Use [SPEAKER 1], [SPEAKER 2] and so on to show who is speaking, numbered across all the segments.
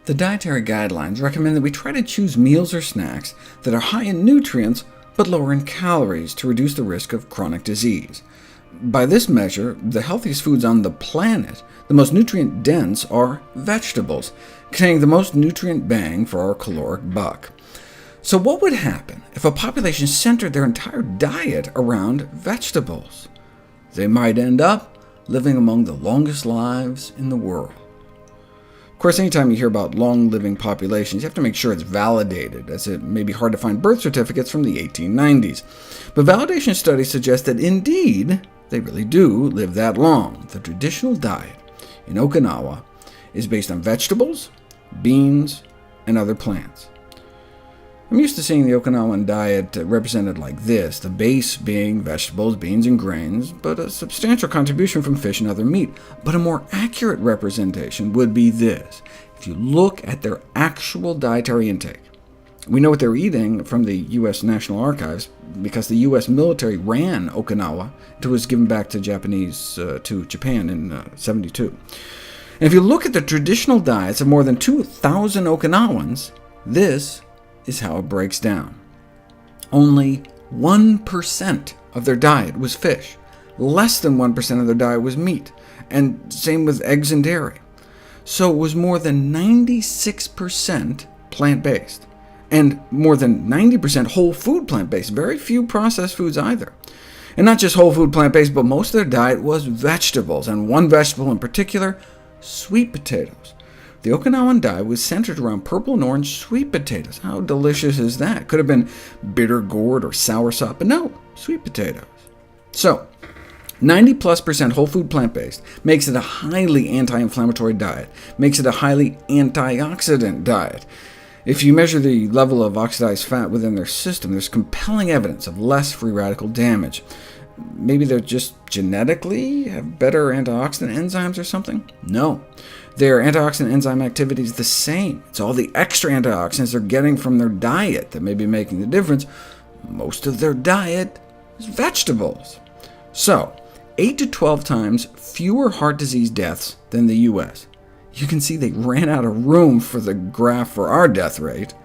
[SPEAKER 1] The dietary guidelines recommend that we try to choose meals or snacks that are high in nutrients but lower in calories to reduce the risk of chronic disease. By this measure, the healthiest foods on the planet, the most nutrient-dense, are vegetables, containing the most nutrient bang for our caloric buck. So what would happen if a population centered their entire diet around vegetables? They might end up living among the longest lives in the world. Of course, anytime you hear about long-living populations, you have to make sure it's validated, as it may be hard to find birth certificates from the 1890s. But validation studies suggest that indeed, they really do live that long. The traditional diet in Okinawa is based on vegetables, beans, and other plants. I'm used to seeing the Okinawan diet represented like this, the base being vegetables, beans, and grains, but a substantial contribution from fish and other meat. But a more accurate representation would be this. If you look at their actual dietary intake, we know what they're eating from the U.S. National Archives, because the U.S. military ran Okinawa until it was given back to Japan in '72. And if you look at the traditional diets of more than 2,000 Okinawans, this is how it breaks down. Only 1% of their diet was fish. Less than 1% of their diet was meat, and same with eggs and dairy. So it was more than 96% plant-based, and more than 90% whole food plant-based, very few processed foods either. And not just whole food plant-based, but most of their diet was vegetables, and one vegetable in particular, sweet potatoes. The Okinawan diet was centered around purple and orange sweet potatoes. How delicious is that? Could have been bitter gourd or soursop, but no, sweet potatoes. So, 90+% whole food plant-based makes it a highly anti-inflammatory diet, makes it a highly antioxidant diet. If you measure the level of oxidized fat within their system, there's compelling evidence of less free radical damage. Maybe they're just genetically have better antioxidant enzymes or something? No. Their antioxidant enzyme activity is the same. It's all the extra antioxidants they're getting from their diet that may be making the difference. Most of their diet is vegetables. So, 8 to 12 times fewer heart disease deaths than the U.S. You can see they ran out of room for the graph for our death rate.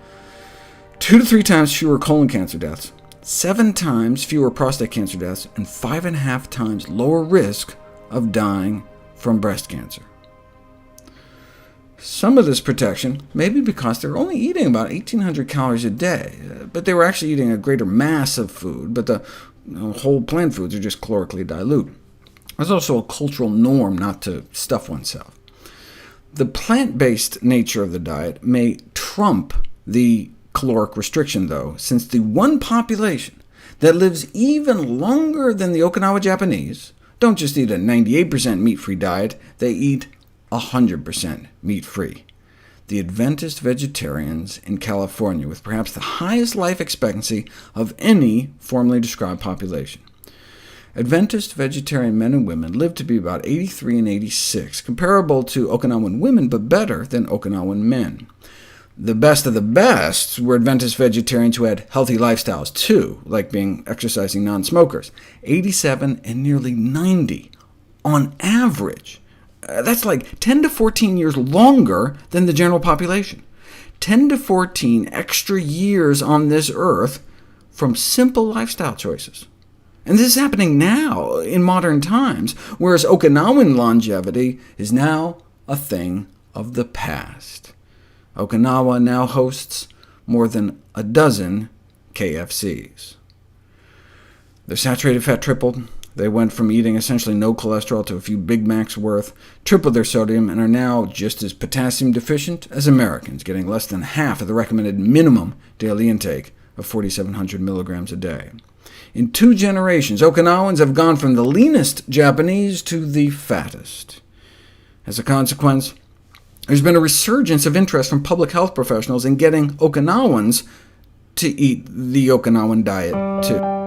[SPEAKER 1] 2 to 3 times fewer colon cancer deaths, 7 times fewer prostate cancer deaths, and 5.5 times lower risk of dying from breast cancer. Some of this protection may be because they're only eating about 1,800 calories a day, but they were actually eating a greater mass of food, but the whole plant foods are just calorically dilute. There's also a cultural norm not to stuff oneself. The plant-based nature of the diet may trump the caloric restriction, though, since the one population that lives even longer than the Okinawa Japanese don't just eat a 98% meat-free diet, they eat 100% meat-free. The Adventist vegetarians in California, with perhaps the highest life expectancy of any formally described population. Adventist vegetarian men and women live to be about 83 and 86, comparable to Okinawan women, but better than Okinawan men. The best of the best were Adventist vegetarians who had healthy lifestyles too, like exercising non-smokers, 87 and nearly 90 on average. That's like 10 to 14 years longer than the general population. 10 to 14 extra years on this earth from simple lifestyle choices. And this is happening now, in modern times, whereas Okinawan longevity is now a thing of the past. Okinawa now hosts more than a dozen KFCs. Their saturated fat tripled. They went from eating essentially no cholesterol to a few Big Macs worth, tripled their sodium, and are now just as potassium deficient as Americans, getting less than half of the recommended minimum daily intake of 4,700 milligrams a day. In 2 generations, Okinawans have gone from the leanest Japanese to the fattest. As a consequence, there's been a resurgence of interest from public health professionals in getting Okinawans to eat the Okinawan diet too.